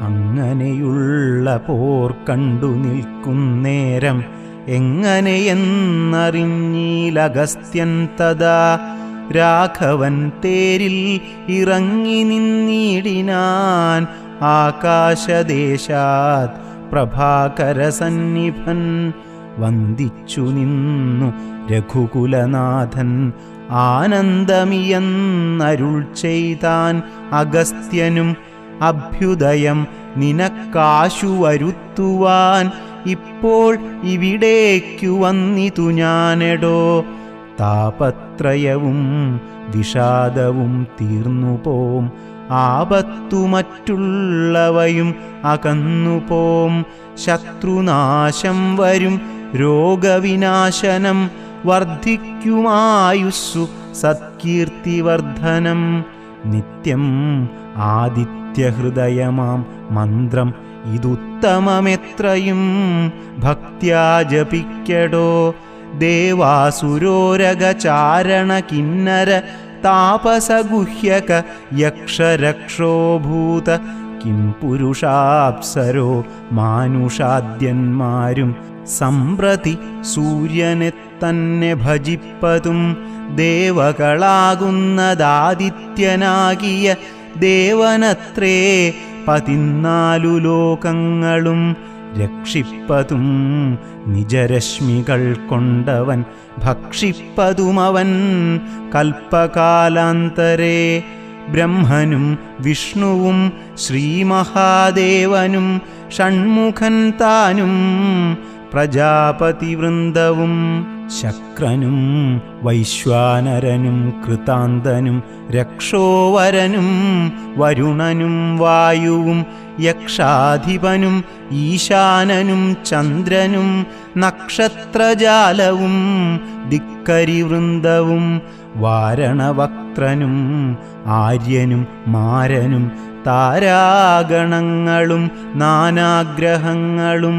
അങ്ങനെയുള്ള പോർ കണ്ടു നിൽക്കുന്നേരം എങ്ങനെയെന്നറിഞ്ഞീലഗസ്ത്യൻ തഥാ രാഘവൻ തേരിൽ ഇറങ്ങി നിന്നിടിനാൻ ആകാശദേശാത് പ്രഭാകരസന്നിഭൻ വന്ദിച്ചു നിന്നു രഘുകുലനാഥൻ ആനന്ദമിയെന്നരുൾ ചെയ്താൻ അഗസ്ത്യനും അഭ്യുദയം നിനക്കാശു വരുത്തുവാൻ ഇപ്പോൾ ഇവിടേക്കു വന്നിതു ഞാനെടോ താപത്രയവും വിഷാദവും തീർന്നുപോം ആപത്തു മറ്റുള്ളവയും അകന്നുപോം ശത്രുനാശം വരും രോഗവിനാശനം വർദ്ധിക്കുമായുസ്സു സത്കീർത്തിവർദ്ധനം നിത്യം ആദിത്യഹൃദയമാം മന്ത്രം ഇതുത്തമമെത്രയും ഭക്ത്യാ ജപിക്കടോ ദേവാസുരോരഗചാരണ കിന്നര താപസഗുഹ്യക യക്ഷരക്ഷോഭൂത കിം പുരുഷാപ്സരോ മാനുഷാദ്യന്മാരും സമ്പ്രതി സൂര്യനെ തന്നെ ഭജിപ്പതും ദേവകളാകുന്നതാദിത്യനാകിയ ദേവനത്രേ 14 ലോകങ്ങളും രക്ഷിപ്പതും നിജരശ്മികൾ കൊണ്ടവൻ ഭക്ഷിപ്പതുമവൻ കൽപ്പകാലാന്തരേ ബ്രഹ്മനും വിഷ്ണുവും ശ്രീമഹാദേവനും ഷൺമുഖൻ താനും പ്രജാപതിവൃന്ദവും ശക്രനും വൈശ്വാനരനും കൃതാന്തനും രക്ഷോവരനും വരുണനും വായുവും യക്ഷാധിപനും ഈശാനനും ചന്ദ്രനും നക്ഷത്രജാലവും ദിക്കരിവൃന്ദവും വാരണവക്ത്രനും ആര്യനും മാരനും താരാഗണങ്ങളും നാനാഗ്രഹങ്ങളും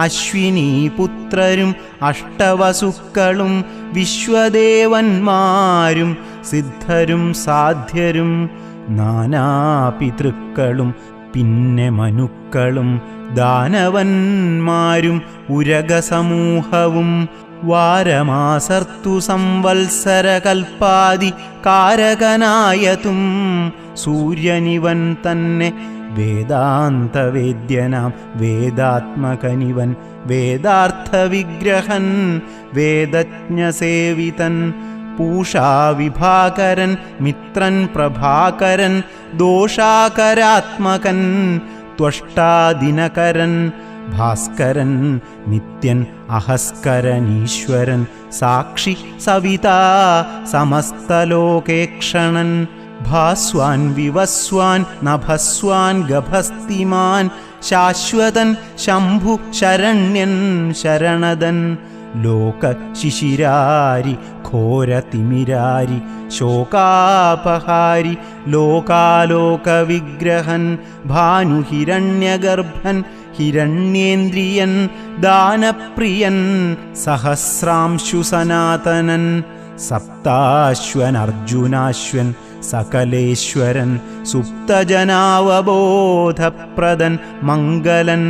അശ്വിനീപുത്രരും അഷ്ടവസുക്കളും വിശ്വദേവന്മാരും സിദ്ധരും സാധ്യരും നാനാപിതൃക്കളും പിന്നെ മനുക്കളും ദാനവന്മാരും ഉരഗസമൂഹവും വാരമാസർത്തു സംവത്സരകൽപ്പാദി കാരകനായതും സൂര്യനിവൻ തന്നെ വേദാന്തവേദ്യനാം വേദാത്മകനിവൻ വേദാർത്ഥവിഗ്രഹൻ വേദജ്ഞസേവിതൻ പൂഷാവിഭാകരൻ മിത്രൻ പ്രഭാകരൻ ദോഷാകരാത്മകൻ ത്വഷ്ടാദിനകരൻ ഭാസ്കരൻ നിത്യൻ അഹസ്കരനീശ്വരൻ സാക്ഷി സവിതാ സമസ്തലോകേക്ഷണൻ ഭാസ്വാൻ വിവസ്വാൻ നഭസ്വാൻ ഗഭസ്തിമാൻ ശാശ്വതൻ ശംഭു ശരണ്യൻ ശരണദൻ ലോകശിശിരാരി ഘോരതിമിരാരി ശോകാപഹാരി ലോകാലോകവിഗ്രഹൻ ഭാനുഹിരണ്യഗർഭൻ ഹിരണ്യേന്ദ്രിയൻ ദാനപ്രിയൻ സഹസ്രാംശു സനാതനൻ സപ്താശ്വൻ അർജുനാശ്വൻ സകലേശ്വരൻ സുപ്തജനാവബോധപ്രദൻ മംഗലൻ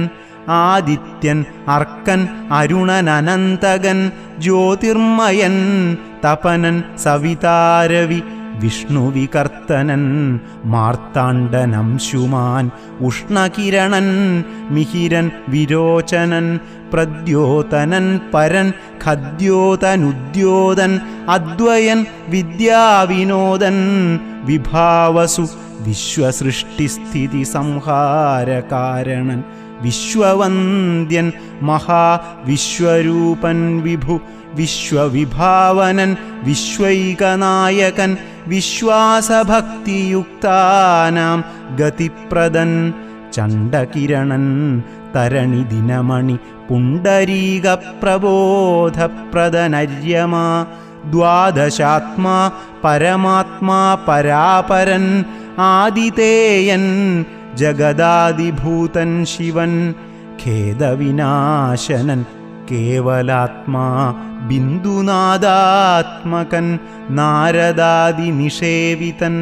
ആദിത്യൻ അർക്കൻ അരുണൻ അനന്തകൻ ജ്യോതിർമയൻ തപനൻ സവിതാരവി വിഷ്ണുവികർത്തനൻ മാർത്താണ്ഡൻ അംശുമാൻ ഉഷ്ണകിരണൻ മിഹിരൻ വിരോചനൻ പ്രദ്യോതനൻ പരൻ ഖദ്യോതനുദ്യോതൻ അദ്വയൻ വിദ്യാവിനോദൻ വിഭാവസു വിശ്വസൃഷ്ടിസ്ഥിതി സംഹാരകാരണൻ വിശ്വവന്ദ്യൻ മഹാവിശ്വരൂപൻ വിഭു വിശ്വവിഭാവനൻ വിശ്വൈകനായകൻ വിശ്വാസഭക്തിയുക്താനാം ഗതിപ്രദൻ ചണ്ഡകിരണൻ തരണിദിനമണി പുണ്ടരീകപ്രബോധപ്രദനര്യമാ ദ്വാദശാത്മാ പരമാത്മാ പരാപരൻ ആദിതേയൻ ജഗദാദിഭൂതൻ ശിവൻ ഖേദവിനാശനൻ കേവലാത്മാ ബിന്ദുനാദാത്മകൻ നാരദാദിനിഷേവിതൻ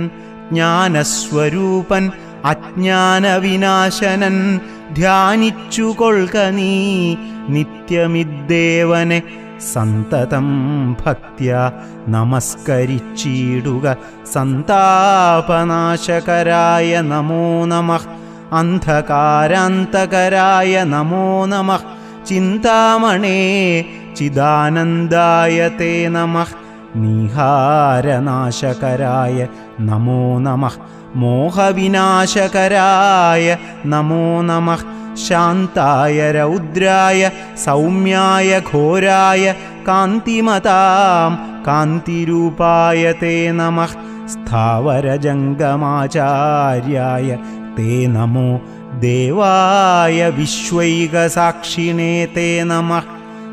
ജ്ഞാനസ്വരൂപൻ അജ്ഞാനവിനാശനൻ ധ്യാനിച്ചുകൊള്ളുക നീ നിത്യമിദ്ദേവനെ സന്തതം ഭക്ത്യാ നമസ്കരിച്ചിടുക. സന്താപനാശകരായ നമോ നമഃ, അന്ധകാരാന്തകരായ നമോ നമഃ, ചിന്താമണേ ചിദാനന്ദായ തേ നമഃ, നീഹാരനാശകരായ നമോ നമഃ, മോഹവിനാശകരായ നമോ നമഃ, ശാന്തായ രൗദ്രായ സൗമ്യായ ഘോരായ കാന്തിമതാം കാന്തിരൂപായ തേ നമഃ, സ്ഥാവരജംഗമാചാര്യായ തേ നമോ, ദേവായ വിശ്വൈകസാക്ഷിണേ തേ നമഃ,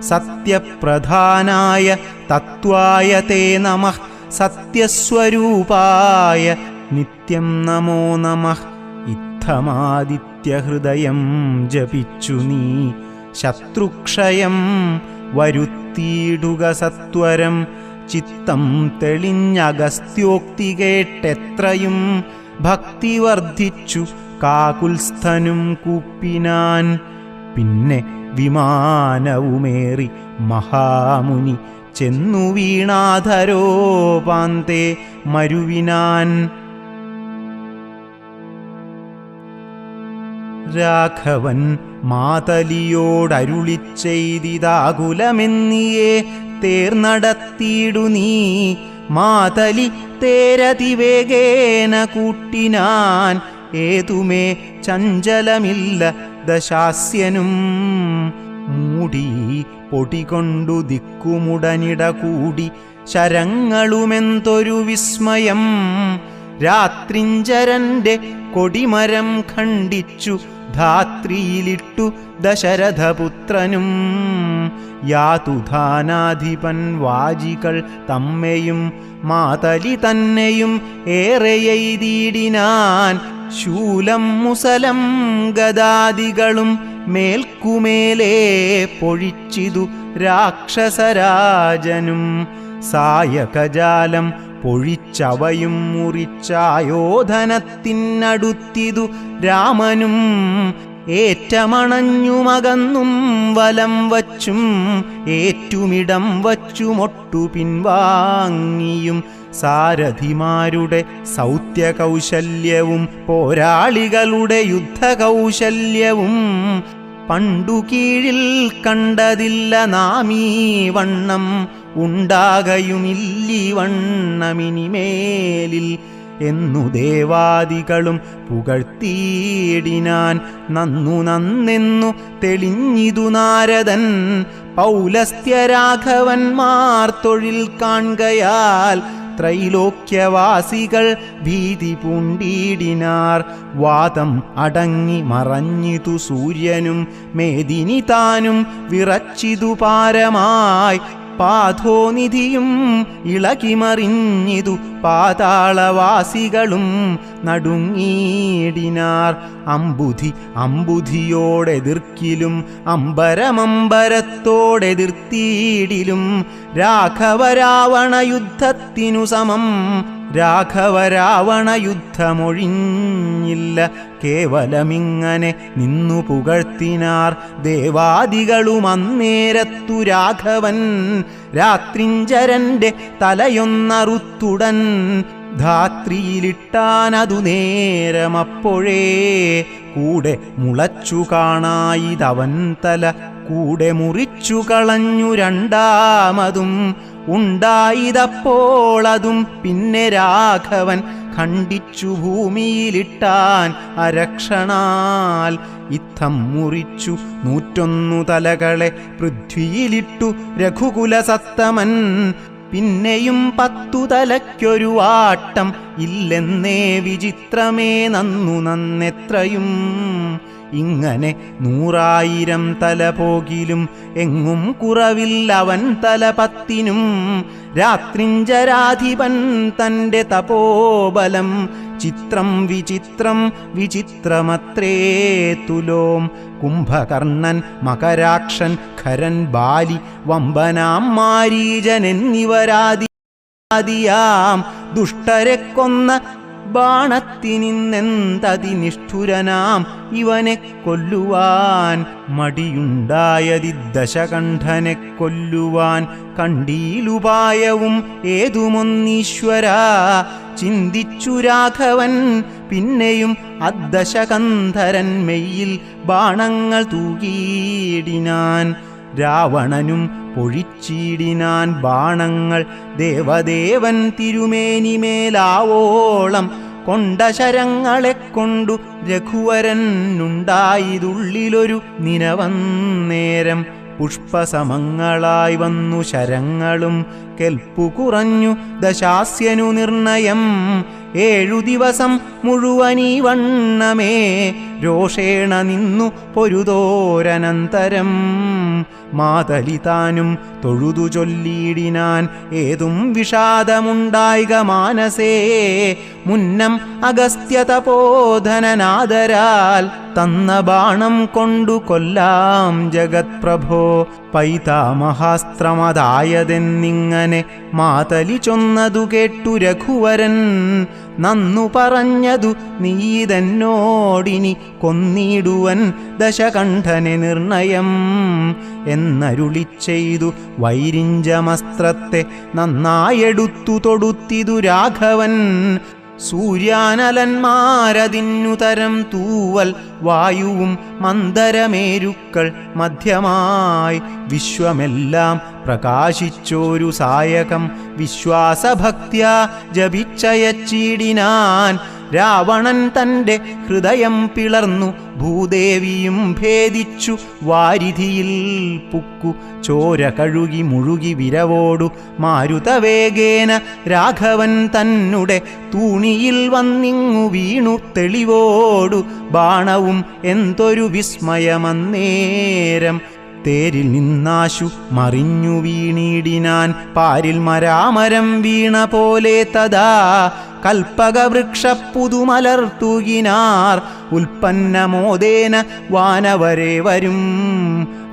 സത്യപ്രധാനായ തത്വായ തേ നമഃ, സത്യസ്വരൂപായ നിത്യം നമോ നമഃ. ഇത്തമാദിത്യഹൃദയം ജപിച്ചു നീ ശത്രുക്ഷയം വരുത്തിയിടുക സത്വരം. ചിത്തം തെളിഞ്ഞഗസ്ത്യോക്തി കേട്ടെത്രയും ഭക്തി വർദ്ധിച്ചു കാകുൽസ്ഥനും കൂപ്പിനാൻ. പിന്നെ വിമാനവുമേറി മഹാമുനി ചെന്നു വീണാധരോപാന്തേ മരുവിനാൻ. രാഘവൻ മാതലിയോടരുളിച്ചെയ്തിതാകുലമെന്നിയേ തേർനടത്തിയിടു നീ. മാതലി തേരതിവേഗേന കൂട്ടിനാൻ, ഏതുമേ ചഞ്ചലമില്ല ദശാസ്യനും. മൂടി പൊടികൊണ്ടു ദിക്കുമുടനിട കൂടി ശരങ്ങളുമെന്തൊരു വിസ്മയം. രാത്രിഞ്ചരന്റെ കൊടിമരം ഖണ്ഡിച്ചു ധാത്രിയിലിട്ടു ദശരഥപുത്രനും. യാതുധാനാധിപൻ വാജികൾ തമ്മെയും മാതലി തന്നെയും ഏറെയെയ്തിടിനാൻ. ശൂലം മുസലം ഗദാദികളും മേൽക്കുമേലേ പൊഴിച്ചിതു രാക്ഷസരാജനും. സായകജാലം പൊഴിച്ചവയും മുറിച്ചായോധനത്തിനടുത്തിതു രാമനും. ഏറ്റമണഞ്ഞുമകന്നും വലം വച്ചും ഏറ്റുമിടം വച്ചുമൊട്ടു പിൻവാങ്ങിയും. സാരഥിമാരുടെ സൗത്യകൗശല്യവും പോരാളികളുടെ യുദ്ധകൗശല്യവും പണ്ടു കീഴിൽ കണ്ടതില്ല നാമീ വണ്ണം. ഉണ്ടാകയുമില്ലി വണ്ണമിനിമേലിൽ എന്നു ദേവാദികളും പുകഴ്ത്തിയിടിനാൻ. നന്നു നന്നെന്നു തെളിഞ്ഞിതു നാരദൻ. പൗലസ്ത്യരാഘവന്മാർ തൊഴിൽ കാൺകയാൽ ത്രൈലോക്യവാസികൾ ഭീതി പൂണ്ടിടിനാർ. വാദം അടങ്ങി മറഞ്ഞിതു സൂര്യനും മേദിനി താനും വിറച്ചിതു പാരമായി. പാഥോനിധിയും ഇളകിമറിഞ്ഞിതു പാതാളവാസികളും നടുങ്ങിയിടിനാർ. അമ്പുധി അമ്പുധിയോടെതിർക്കിലും അമ്പരമമ്പരത്തോടെതിർത്തിയിടിലും രാഘവരാവണ യുദ്ധത്തിനു സമം. രാഘവരാവണ യുദ്ധമൊഴിഞ്ഞില്ല. കേവലമിങ്ങനെ നിന്നു പുകഴ്ത്തിനാർ ദേവാദികളും. അന്നേരത്തു രാഘവൻ രാത്രിഞ്ചരന്റെ തലയൊന്നറുത്തുടൻ ധാത്രിയിലിട്ടാനതു നേരമപ്പോഴേ. കൂടെ മുളച്ചു കാണായിതവൻ തല കൂടെ മുറിച്ചു കളഞ്ഞു രണ്ടാമതും. ഉണ്ടായിതപ്പോളതും പിന്നെ രാഘവൻ ഖണ്ഡിച്ചു ഭൂമിയിലിട്ടാൻ അരക്ഷണാൽ. ഇത്തം മുറിച്ചു 101 തലകളെ പൃഥ്വിയിലിട്ടു രഘുകുലസത്തമൻ. പിന്നെയും 10 തലയ്ക്കൊരു ആട്ടം ഇല്ലെന്നേ വിചിത്രമേ നന്നു നന്നെത്രയും. ഇങ്ങനെ 100,000 തല പോകിലും എങ്ങും കുറവില്ലവൻ തല 10നും. രാത്രിഞ്ചരാധിപൻ തൻ്റെ തപോബലം ചിത്രം വിചിത്രം വിചിത്രമത്രേ തുലോം. കുംഭകർണൻ മകരാക്ഷൻ ഖരൻ ബാലി വമ്പനാം മാരീജൻ എന്നിവരാദിയാം ദുഷ്ടരെ കൊന്ന ബാണത്തിനിന്നെന്തതിനിഷ്ഠുരനാം ഇവനെ കൊല്ലുവാൻ മടിയുണ്ടായതി ദശകണ്ഠനെ കൊല്ലുവാൻ കണ്ടീലുപായവും ഏതുമൊന്നീശ്വരാ ചിന്തിച്ചു രാഘവൻ പിന്നെയും അദ്ദശകന്ധരൻ മെയ്യിൽ ബാണങ്ങൾ തൂകിയിടിനാൻ രാവണനും പൊഴിച്ചിടിനാൻ ബാണങ്ങൾ ദേവദേവൻ തിരുമേനിമേലാവോളം കൊണ്ട ശരങ്ങളെ കൊണ്ടു രഘുവരനുണ്ടായതുള്ളിലൊരു നിനവന്നേരം പുഷ്പസമങ്ങളായി വന്നു ശരങ്ങളും കെൽപ്പു കുറഞ്ഞു ദശാസ്യനു നിർണയം 7 ദിവസം മുഴുവനീ വണ്ണമേ രോഷേണ നിന്നു പൊരുതോരനന്തരം മാതലിതാനും തൊഴുതു ചൊല്ലിയിടിനാൻ ഏതും വിഷാദമുണ്ടായിക മാനസേ മുന്നം അഗസ്ത്യതപോധനനാദരാൽ തന്ന ബാണം കൊണ്ടു കൊല്ലാം ജഗത്പ്രഭോ പൈതാമഹാസ്ത്രമതായതെന്നിങ്ങനെ മാതലി ചൊന്നതു കേട്ടു രഘുവരൻ നന്നു പറഞ്ഞതു നീതന്നോടിനി കൊന്നിടുവൻ ദശകണ്ഠനെ നിർണയം എന്നരുളി ചെയ്തു വൈരിഞ്ചമസ്ത്രത്തെ നന്നായെടുത്തു തൊടുത്തിതു രാഘവൻ സൂര്യാനലന്മാരതിന്നുതരം തൂവൽ വായുവും മന്ദരമേരുക്കൾ മധ്യമായി വിശ്വമെല്ലാം പ്രകാശിച്ചോരു സായകം വിശ്വാസഭക്ത്യാ ജപിച്ചയച്ചിടിനാൻ രാവണൻ തൻ്റെ ഹൃദയം പിളർന്നു ഭൂദേവിയും ഭേദിച്ചു വാരിധിയിൽ പുക്കു ചോര കഴുകി മുഴുകി വിരവോടു മാരുതവേഗേന രാഘവൻ തന്നുടെ തൂണിയിൽ വന്നിങ്ങു വീണു തെളിവോടു ബാണവും എന്തൊരു വിസ്മയമന്നേരം തേരിൽ നിന്നാശു മറിഞ്ഞു വീണിടിനാൻ പാരിൽ മരാമരം വീണ പോലെ തഥാ കൽപ്പകവൃക്ഷപ്പുതുമലർത്തുകിനാർ ഉൽപ്പന്നമോദേന വാനവരെ വരും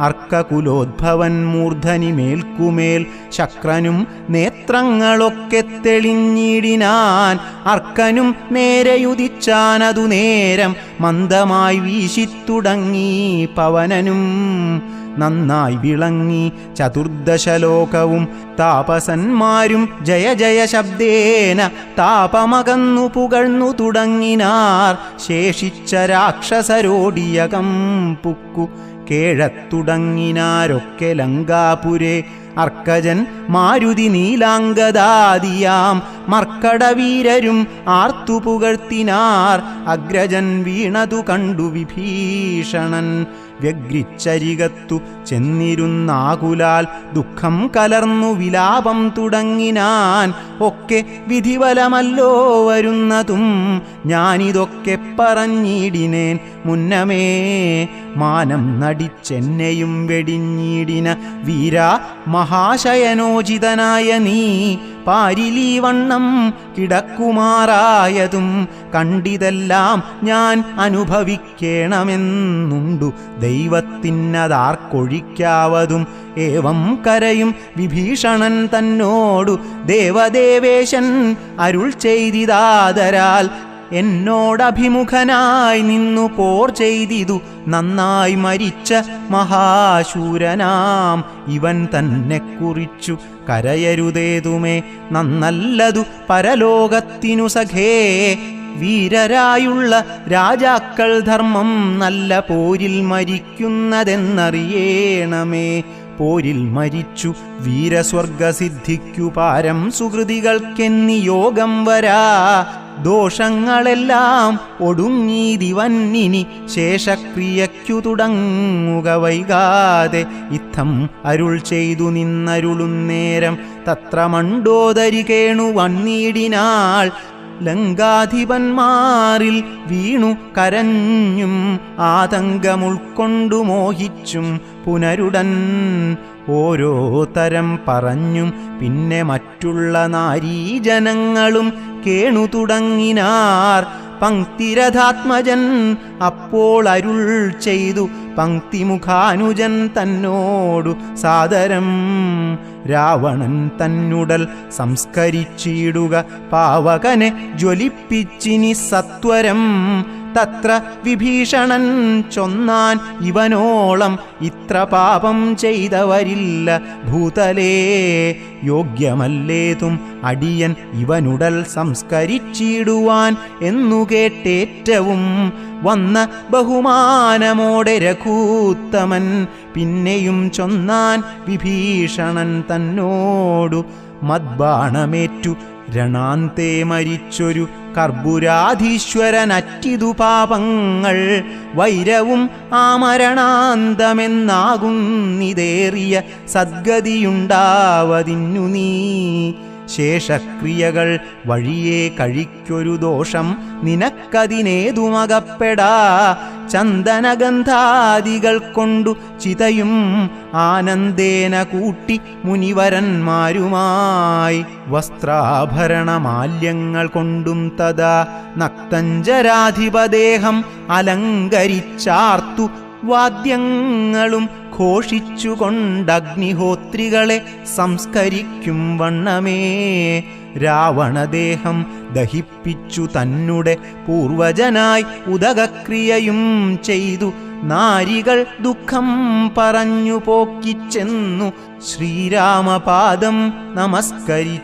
അർക്കകുലോദ്ഭവൻ മൂർധനി മേൽക്കുമേൽ ശക്രനും നേത്രങ്ങളൊക്കെ തെളിഞ്ഞിടിനാൻ അർക്കനും നേരെയുദിച്ചാനതു നേരം മന്ദമായി വീശിത്തുടങ്ങി പവനനും നന്നായി വിളങ്ങി ചതുർദശലോകവും താപസന്മാരും ജയ ജയ ശബ്ദേന താപമകന്നു പുകഴ്ന്നു തുടങ്ങിനാർ ശേഷിച്ച രാക്ഷസരോടിയകം പുക്കു കേഴത്തുടങ്ങിനാരൊക്കെ ലങ്കാപുരേ അർക്കജൻ മാരുതി നീലാംഗദാദിയാം മർക്കടവീരരും ആർത്തു പുകഴ്ത്തിനാർ അഗ്രജൻ വീണതു കണ്ടു വിഭീഷണൻ വ്യഗ്രിച്ചരികത്തു ചെന്നിരുന്നാകുലാൽ ദുഃഖം കലർന്നു വിലാപം തുടങ്ങിനാൻ ഒക്കെ വിധിവലമല്ലോ വരുന്നതും ഞാനിതൊക്കെ പറഞ്ഞിടിനേൻ മുന്നമേ മാനം നടിച്ചെന്നെയും വെടിഞ്ഞിടിന വീരാ മഹാശയനോചിതനായ നീ പാരിലീ വണ്ണം കിടക്കുമാറായതും കണ്ടിതെല്ലാം ഞാൻ അനുഭവിക്കേണമെന്നുണ്ടു ദൈവത്തിനതാർക്കൊഴിക്കാവതും ഏവം കരയും വിഭീഷണൻ തന്നോടു ദേവദേവേശൻ അരുൾ ചെയ്തിതാദരാൽ എന്നോടഭിമുഖനായി നിന്നു പോർ ചെയ്തിതു നന്നായി മരിച്ച മഹാശൂരനാം ഇവൻ തന്നെ കുറിച്ചു കരയരുതേതുമേ നന്നല്ലതു പരലോകത്തിനു സഖേ വീരരായുള്ള രാജാക്കൾ ധർമ്മം നല്ല പോരിൽ മരിക്കുന്നതെന്നറിയേണമേ പോരിൽ മരിച്ചു വീരസ്വർഗസിദ്ധിക്കു പാരം സുഹൃതികൾക്കെന്നി യോഗം വരാ ദോഷങ്ങളെല്ലാം ഒടുങ്ങീതിവന്നിനി ശേഷക്രിയയ്ക്കു തുടങ്ങുക വൈകാതെ ഇത്തം അരുൾ ചെയ്തു നിന്നരുളുന്നേരം തത്ര മണ്ഡോദരി കേണു വന്നിടിനാൾ ലങ്കാധിപന്മാരിൽ വീണു കരഞ്ഞും ആതങ്കമുൾക്കൊണ്ടു മോഹിച്ചും പുനരുടൻ ഓരോ തരം പറഞ്ഞും പിന്നെ മറ്റുള്ള നാരീജനങ്ങളും കേണു തുടങ്ങിനാർ പങ്ക്തിരഥാത്മജൻ അപ്പോൾ അരുൾ ചെയ്തു പങ്ക്തിമുഖാനുജൻ തന്നോടു സാദരം രാവണൻ തന്നുടൽ സംസ്കരിച്ചിടുക പാവകനെ ജ്വലിപ്പിച്ചിനി സത്വരം തത്ര വിഭീഷണൻ ചൊന്നാൻ ഇവനോളം ഇത്ര പാപം ചെയ്തവരില്ല ഭൂതലേ യോഗ്യമല്ലേതും അടിയൻ ഇവനുടൽ സംസ്കരിച്ചിടുവാൻ എന്നു കേട്ടേറ്റവും വന്ന ബഹുമാനമോടെ രഘൂത്തമൻ പിന്നെയും ചൊന്നാൻ വിഭീഷണൻ തന്നോടു മദ്ബാണമേറ്റു രണാന്തേ മരിച്ചൊരു കർബുരാധീശ്വരനറ്റിതു പാപങ്ങൾ വൈരവും ആമരണാന്തമെന്നാകുന്നിതേറിയ സദ്ഗതിയുണ്ടാവതിന്നു നീ ശേഷക്രിയകൾ വഴിയെ കഴിക്കൊരു ദോഷം നിനക്കതിനേതുമകപ്പെടാ ചന്ദനഗന്ധാദികൾ കൊണ്ടു ചിതയും ആനന്ദേന കൂട്ടി മുനിവരന്മാരുമായി വസ്ത്രാഭരണമാല്യങ്ങൾ കൊണ്ടും തഥാ നക്തഞ്ചരാധിപദേഹം അലങ്കരിച്ചാർത്തു വാദ്യങ്ങളും ഘോഷിച്ചുകൊണ്ടഗ്നിഹോത്രികളെ സംസ്കരിക്കും വണ്ണമേ രാവണദേഹം ദഹിപ്പിച്ചു തന്നെ പൂർവജനായി ഉദകക്രിയയും ചെയ്തു നാരികൾ ദുഃഖം പറഞ്ഞു പോക്കിച്ചെന്നു ശ്രീരാമപാദം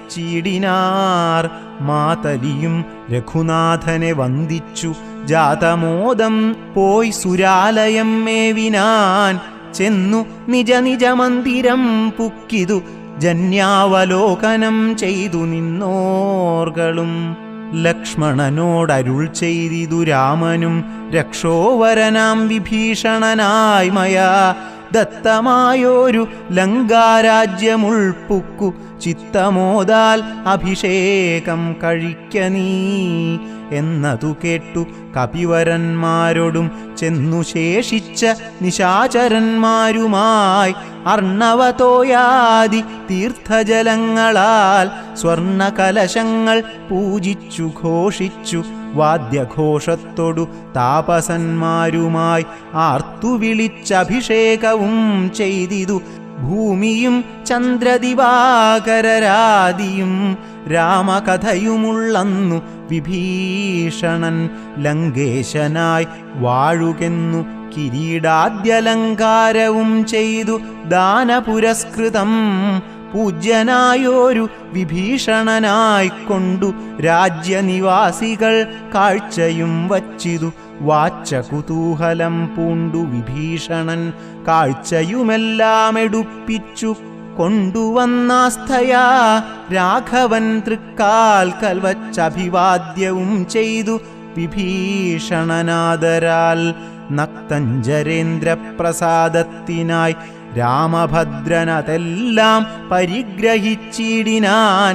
നമസ്കരിച്ചിടിനാർ മാതലിയും രഘുനാഥനെ വന്ദിച്ചു ജാതമോദം പോയി സുരാലയം മേവിനാൻ ചെന്നു നിജ നിജ മന്ദിരം പുക്കിതു ജന്യാവലോകനം ചെയ്തു നിന്നോർകളും ലക്ഷ്മണനോടരുൾ ചെയ്തിതു രാമനും രക്ഷോവരനാം വിഭീഷണനായി മയാ ദത്തമായോരു ലങ്കാരാജ്യമുൾപ്പുക്കു ചിത്തമോദാൽ അഭിഷേകം കഴിക്ക നീ എന്നതു കേട്ടു കപിവരന്മാരോടും ചെന്നു ശേഷിച്ച നിശാചരന്മാരുമായി അർണവതോയാദി തീർത്ഥജലങ്ങളാൽ സ്വർണകലശങ്ങൾ പൂജിച്ചു ഘോഷിച്ചു വാദ്യഘോഷത്തോടു താപസന്മാരുമായി ആർത്തു വിളിച്ചഭിഷേകവും ചെയ്തിതു ഭൂമിയും ചന്ദ്രദിവാകരരാദിയും രാമകഥയുമുള്ളന്നു വിഭീഷണൻ ലങ്കേശനായി വാഴുകെന്നു കിരീടാദ്യലങ്കാരവും ചെയ്തു ദാനപുരസ്കൃതം പൂജ്യനായോരു വിഭീഷണനായിക്കൊണ്ടു രാജ്യനിവാസികൾ കാഴ്ചയും വച്ചിതു വാച്ച കുതൂഹലം പൂണ്ടു വിഭീഷണൻ കാഴ്ചയുമെല്ലാം എടുപ്പിച്ചു കൊണ്ടുവന്നാസ്ഥയാ രാഘവൻ തൃക്കാൽക്കൽ വച്ചഭിവാദ്യവും ചെയ്തു വിഭീഷണനാദരാൽ നക്തഞ്ചരേന്ദ്രപ്രസാദത്തിനായി രാമഭദ്രനതെല്ലാം പരിഗ്രഹിച്ചിടിനാൻ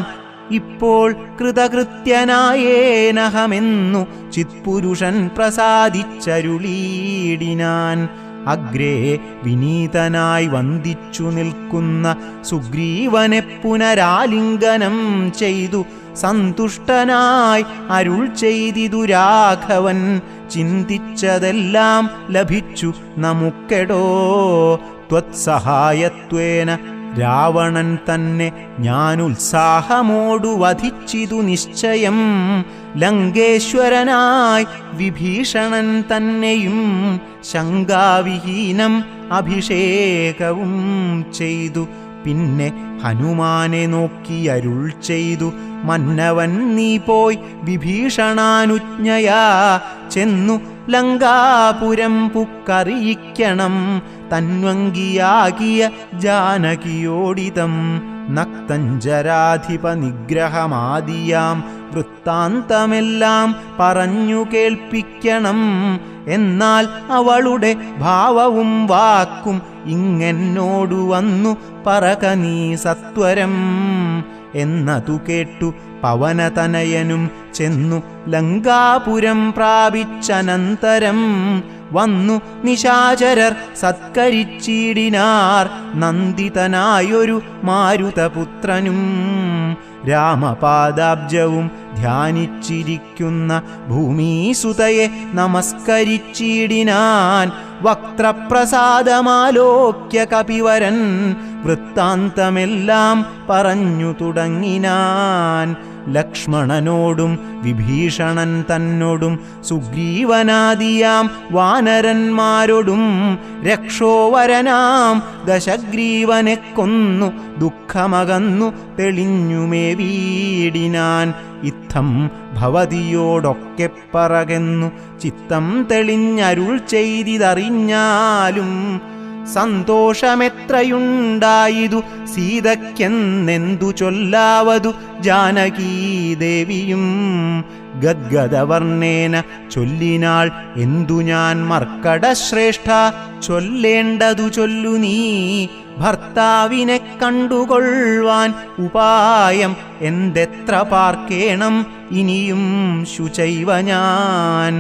ഇപ്പോൾ കൃതകൃത്യനായേനഹമെന്നു ചിത്പുരുഷൻ പ്രസാദിച്ചരുളീടിനാൻ അഗ്രേ വിനീതനായി വന്ദിച്ചു നിൽക്കുന്ന സുഗ്രീവനെ പുനരാലിംഗനം ചെയ്തു സന്തുഷ്ടനായി അരുൾ ചെയ്തിതു രാഘവൻ ചിന്തിച്ചതെല്ലാം ലഭിച്ചു നമുക്കെടോ ത്വത്സഹായത്വേന രാവണൻ തന്നെ ഞാനുത്സാഹമോടു വധിച്ചിതു നിശ്ചയം ലങ്കേശ്വരനായി വിഭീഷണൻ തന്നെയും ശങ്കാവിഹീനം അഭിഷേകവും ചെയ്തു പിന്നെ ഹനുമാനെ നോക്കി അരുൾ ചെയ്തു മന്നവൻ നീ പോയി വിഭീഷണാനുജ്ഞയാ ചെന്നു ലങ്കാപുരം പുക്കറിയിക്കണം തന്വങ്കിയാകിയ ജാനകിയോടിതം നക്തഞ്ചരാധിപ നിഗ്രഹമാദിയാം വൃത്താന്തമെല്ലാം പറഞ്ഞു കേൾപ്പിക്കണം എന്നാൽ അവളുടെ ഭാവവും വാക്കും ഇങ്ങെന്നോടു വന്നു പറക നീ സത്വരം എന്നതു കേട്ടു പവനതനയനും ചെന്നു ലങ്കാപുരം പ്രാപിച്ചനന്തരം വന്നു നിശാചരർ സത്കരിച്ചിടിനാർ. നന്ദിതനായൊരു മാരുതപുത്രനും രാമപാദാബ്ജവും ധ്യാനിച്ചിരിക്കുന്ന ഭൂമീസുതയെ നമസ്കരിച്ചിടിനാൻ. വക്ത്രപ്രസാദമാലോക്യ കപിവരൻ വൃത്താന്തമെല്ലാം പറഞ്ഞു തുടങ്ങിനാൻ. ലക്ഷ്മണനോടും വിഭീഷണൻ തന്നോടും സുഗ്രീവനാദിയാം വാനരന്മാരോടും രക്ഷോവരനാം ദശഗ്രീവനെ കൊന്നു ദുഃഖമകന്നു തെളിഞ്ഞുമേ വീടിനാൻ. ഇത്തം ഭവതിയോടൊക്കെ പറകെന്നു ചിത്തം തെളിഞ്ഞരുൾ ചെയ്തിതറിഞ്ഞാലും സന്തോഷമെത്രയുണ്ടായിതു സീതയ്ക്കെന്നെന്തു ചൊല്ലാവതു ജാനകീദേവിയും. ഗദ്ഗദവർണ്ണേന ചൊല്ലിനാൾ എന്തു ഞാൻ മർക്കടശ്രേഷ്ഠ ചൊല്ലേണ്ടതു ചൊല്ലു നീ. ഭർത്താവിനെ കണ്ടുകൊള്ളുവാൻ ഉപായം എന്തെത്ര പാർക്കേണം ഇനിയും ശുചൈവ ഞാൻ.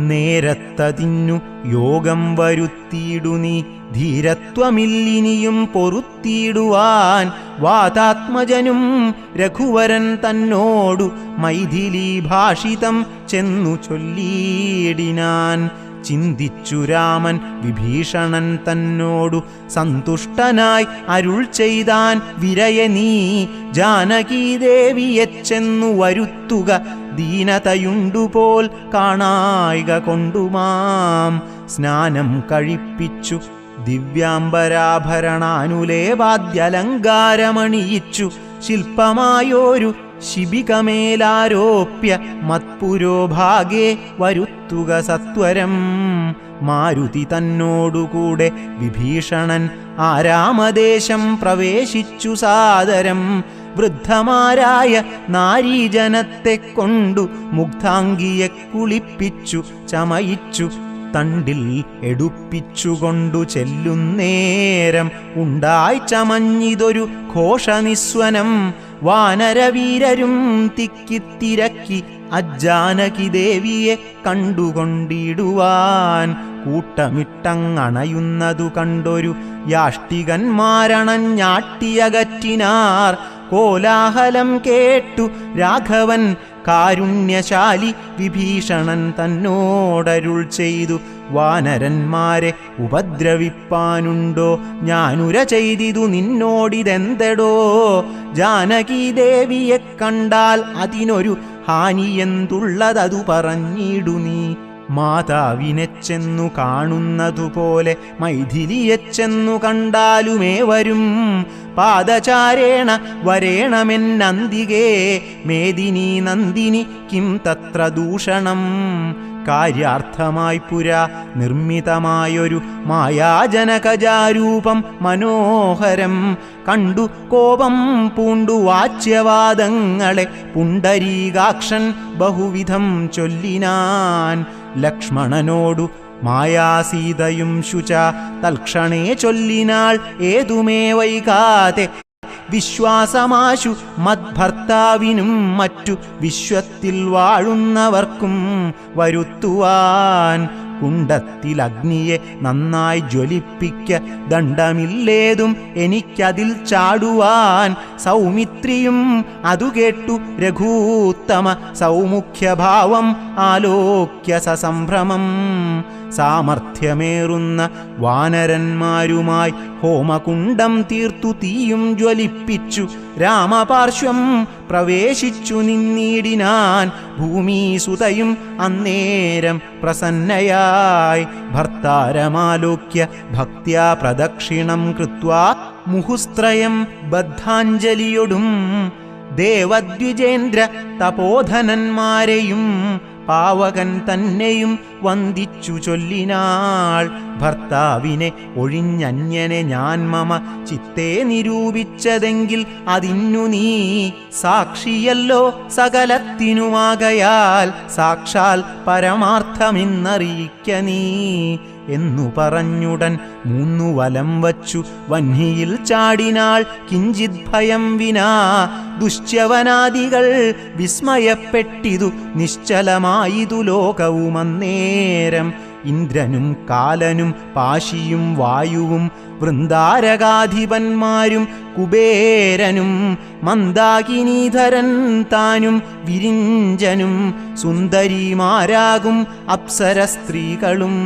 നേരത്തതിന്നു യോഗം വരുത്തിയിടു നീ ധീരത്വമില്ലിനിയും പൊറുത്തിയിടുവാൻ. വാതാത്മജനും രഘുവരൻ തന്നോടു മൈഥിലീ ഭാഷിതം ചെന്നു ചൊല്ലിയിടിനാൻ. ചിന്തിച്ചു രാമൻ വിഭീഷണൻ തന്നോടു സന്തുഷ്ടനായി അരുൾ ചെയ്താൻ. വിരയ നീ ജാനകീദേവിയെ ചെന്നു വരുത്തുക, ദീനതയുണ്ടുപോൽ കാണായിക കൊണ്ടുമാം. സ്നാനം കഴിപ്പിച്ചു ദിവ്യാംബരാഭരണാനുലേപാദ്യലങ്കാരമണിയിച്ചു ശില്പമായോരു ശിബികമേലാരോപ്യ മത്പുരോഭാഗേ വരുത്തുക സത്വരം. മാരുതി തന്നോടുകൂടെ വിഭീഷണൻ ആരാമദേശം പ്രവേശിച്ചു സാദരം. വൃദ്ധമാരായ നാരീജനത്തെ കൊണ്ടു മുഗ്ധാംഗിയെ കുളിപ്പിച്ചു ചമയിച്ചു തണ്ടിൽ എടുപ്പിച്ചുകൊണ്ടു ചെല്ലുന്നേരം ഉണ്ടായി ചമഞ്ഞിതൊരു ഘോഷനിസ്വനം. വാനരവീരരും തിക്കിത്തിരക്കി അജാനകി ദേവിയെ കണ്ടുകൊണ്ടിടുവാൻ. കൂട്ടമിട്ടങ്ങണയുന്നതു കണ്ടൊരു യാഷ്ടികന്മാരണഞ്ഞാട്ടിയകറ്റിനാർ. കോലാഹലം കേട്ടു രാഘവൻ കാരുണ്യശാലി വിഭീഷണൻ തന്നോടരുൾ ചെയ്തു. വാനരന്മാരെ ഉപദ്രവിപ്പാനുണ്ടോ? ഞാനുര ചെയ്തിതു നിന്നോടിതെന്തെടോ? ജാനകീദേവിയെ കണ്ടാൽ അതിനൊരു ഹാനിയെന്തുള്ളതതു പറഞ്ഞിടു നീ. മാതാവിനെ ചെന്നു കാണുന്നതുപോലെ മൈഥിലിയെ ചെന്നു കണ്ടാലുമേവരും. പാദചാരേണ വരേണമെന്നന്തികേ മേദിനി നന്ദിനി കിം തത്ര ദൂഷണം. കാര്യാർത്ഥമായി പുരാ നിർമ്മിതമായൊരു മായാജനകജാരൂപം മനോഹരം കണ്ടു കോപം പൂണ്ടു വാച്യവാദങ്ങളെ പുണ്ടരീകാക്ഷൻ ബഹുവിധം ചൊല്ലിനാൻ. ലക്ഷ്മണനോടു മായാസീതയും ശുച തൽക്ഷണേ ചൊല്ലിനാൾ ഏതുമേ വൈകാതെ. വിശ്വാസമാശു മദ്ഭർത്താവിനും മറ്റു വിശ്വത്തിൽ വാഴുന്നവർക്കും വരുത്തുവാൻ. കുണ്ടത്തിലഗ്നിയെ നന്നായി ജ്വലിപ്പിക്ക, ദണ്ഡമില്ലേതും എനിക്കതിൽ ചാടുവാൻ. സൗമിത്രിയും അതു കേട്ടു രഘൂത്തമ സൗമുഖ്യഭാവം ആലോക്യ സസംഭ്രമം. സാമർഥ്യമേറുന്ന വാനരന്മാരുമായി ഹോമകുണ്ടം തീർത്തു തീയും ജ്വലിപ്പിച്ചു രാമപാർശ്വം പ്രവേശിച്ചു നിന്നിടിനാൻ. ഭൂമിസുതയും അന്നേരം പ്രസന്നയായി ഭർത്താരമാലോക്യ ഭക്ത്യാ പ്രദക്ഷിണം കൃത്വാ മുഹുസ്ത്രയം ബദ്ധാഞ്ജലിയൊടും ദേവദ്വിജേന്ദ്ര തപോധനന്മാരെയും പാവകൻ തന്നെയും വന്ദിച്ചു ചൊല്ലിനാൾ. ഭർത്താവിനെ ഒഴിഞ്ഞന്യനെ ഞാൻ മമ ചിത്തേ നിരൂപിച്ചതെങ്കിൽ അതിന്നു നീ സാക്ഷിയല്ലോ സകലത്തിനുമാകയാൽ സാക്ഷാൽ പരമാർത്ഥമെന്നറിയിക്ക നീ എന്നു പറഞ്ഞുടൻ 3 വലം വച്ചു വഹ്നിയിൽ ചാടിനാൾ. കിഞ്ചിത് ഭയം വിനാ ദുശ്യവനാദികൾ വിസ്മയപ്പെട്ടിതു നിശ്ചലമായിതു ലോകവുമന്നേരം. ഇന്ദ്രനും കാലനും പാശിയും വായുവും വൃന്ദാരകാധിപന്മാരും കുബേരനും മന്ദാകിനീധരൻ താനും വിരിഞ്ചനും സുന്ദരിമാരാകും അപ്സര സ്ത്രീകളും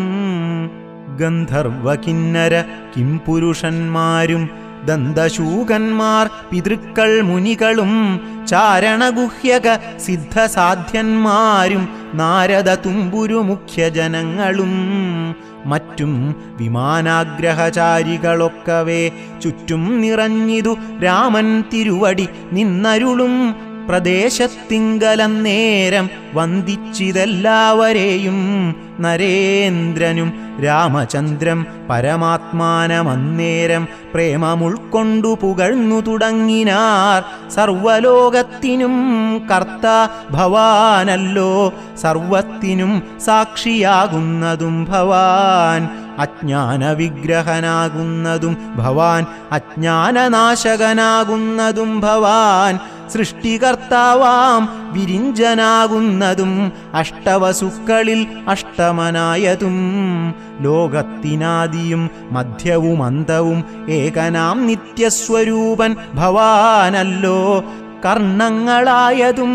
ഗന്ധർവ കിന്നര കിംപുരുഷന്മാരും ദന്തശൂകന്മാർ പിതൃക്കൾ മുനികളും ചാരണഗുഹ്യക സിദ്ധസാധ്യന്മാരും നാരദ തുമ്പുരു മുഖ്യജനങ്ങളും മറ്റും വിമാനാഗ്രഹചാരികളൊക്കവേ ചുറ്റും നിറഞ്ഞിതു രാമൻ തിരുവടി നിന്നരുളും പ്രദേശത്തിങ്കലന്നേരം വന്ദിച്ചിതെല്ലാവരെയും നരേന്ദ്രനും രാമചന്ദ്രം പരമാത്മാനമന്നേരം പ്രേമമുൾക്കൊണ്ടു പുകഴ്ന്നു തുടങ്ങിനാർ. സർവലോകത്തിനും കർത്താ ഭവാനല്ലോ, സർവത്തിനും സാക്ഷിയാകുന്നതും ഭവാൻ, അജ്ഞാന വിഗ്രഹനാകുന്നതും ഭവാൻ, അജ്ഞാനനാശകനാകുന്നതും ഭവാൻ, സൃഷ്ടികർത്താവാം വിരിഞ്ചനാകുന്നതും അഷ്ടവസുക്കളിൽ അഷ്ടമനായതും, ലോകത്തിനാദിയും മധ്യവും അന്തവും ഏകനാം നിത്യസ്വരൂപൻ ഭവാനല്ലോ, കർണങ്ങളായതും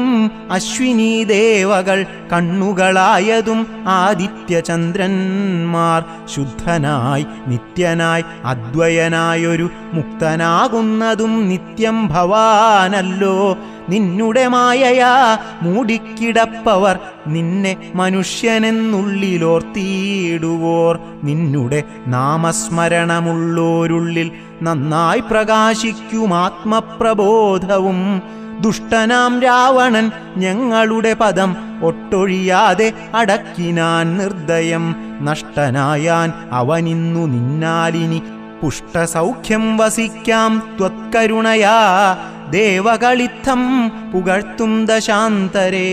അശ്വിനീ ദേവകൾ കണ്ണുകളായതും ആദിത്യചന്ദ്രന്മാർ, ശുദ്ധനായി നിത്യനായി അദ്വയനായൊരു മുക്തനാകുന്നതും നിത്യം ഭവാനല്ലോ, നിന്നുടെ മായയാ മൂടിക്കിടപ്പവർ നിന്നെ മനുഷ്യനെന്നുള്ളിലോർത്തിയിടുവോർ, നിന്നുടെ നാമസ്മരണമുള്ളോരുള്ളിൽ നന്നായി പ്രകാശിക്കും ആത്മപ്രബോധവും, ദുഷ്ടനാം രാവണൻ ഞങ്ങളുടെ പദം ഒട്ടൊഴിയാതെ അടക്കിനാൻ നിർദ്ദയം, നഷ്ടനായാൻ അവനിന്നു നിന്നാലിനി പുഷ്ടസൗഖ്യം വസിക്കാം ത്വത്കരുണയാ, ദേവകളിത്തം പുകഴ്ത്തും ദശാന്തരേ,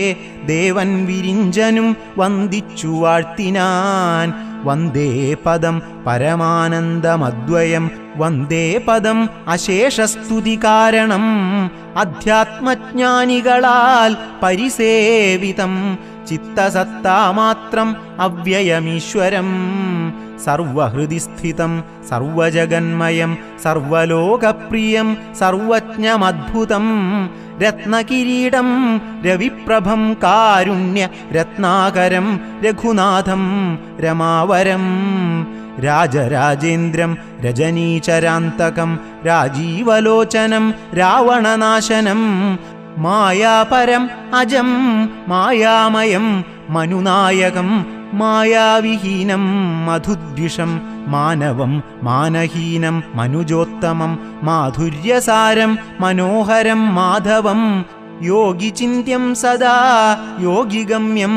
ദേവൻ വിരിഞ്ചനും വന്ദിച്ചു വാഴ്ത്തിനാൻ, വന്ദേ പദം പരമാനന്ദമദ്വയം, വന്ദേ പദം അശേഷസ്തുതി കാരണം, അധ്യാത്മജ്ഞാനികളാൽ പരിസേവിതം, ചിത്തസത്താമാത്രം അവ്യയമീശ്വരം, സർവഹൃദിസ്ഥിതം സർവജഗന്മയം സർവലോകപ്രിയം സർവജ്ഞമദ്ഭുതം, രത്നകിരീടം രവിപ്രഭം കാരുണ്യ രത്നാകരം രഘുനാഥം രമാവരം, രാജരാജേന്ദ്രം രജനീചരാന്തകം രാജീവലോചനം രാവണനാശനം, മായാപരം അജം മായാമയം മനുനായകം മായാവിഹീനം മധുദ്വിഷം, മാനവം മാനഹീനം മനുജോത്തമം മാധുര്യസാരം മനോഹരം മാധവം, യോഗിചിന്യം സദാ യോഗിഗമ്യം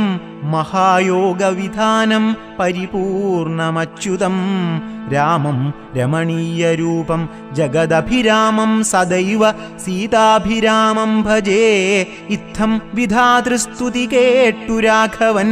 മഹായോഗവിധാനം പരിപൂർണമച്യുതം, രാമം രമണീയരൂപം ജഗദഭിരാമം സദൈവ സീതാഭിരാമം ഭജേ, ഇത്തം വിധാതൃസ്തുതി കേട്ടു രാഘവൻ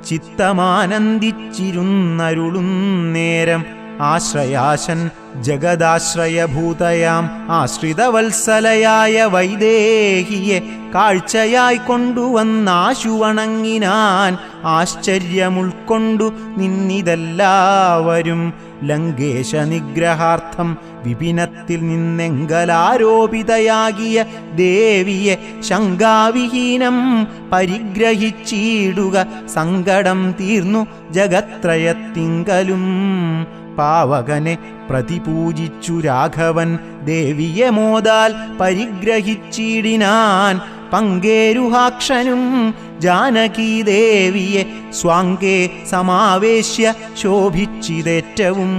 ചിത്തമാനന്ദിച്ചിരുന്നരുളുന്നേരം, ആശ്രയാശൻ ജഗദാശ്രയഭൂതയാം ആശ്രിതവത്സലയായ വൈദേഹിയെ കാഴ്ചയായി കൊണ്ടുവന്നാശു വണങ്ങിനാൻ, ആശ്ചര്യമുൾക്കൊണ്ടു നിന്നിതെല്ലാവരും, ലങ്കേശ നിഗ്രഹാർത്ഥം വിപിനത്തിൽ നിന്നെങ്കലാരോപിതയാകിയ ദേവിയെ ശങ്കാവിഹീനം പരിഗ്രഹിച്ചിടുക, സങ്കടം തീർന്നു ജഗത്രയത്തിങ്കലും, പാവകനെ പ്രതിപൂജിച്ചു രാഘവൻ ദേവിയെ മോദാൽ പരിഗ്രഹിച്ചിടിനാൻ, പങ്കേരുഹാക്ഷനും ജാനകീദേവിയെ സ്വാങ്കേ സമാവേശ്യ ശോഭിച്ചിതേറ്റവും.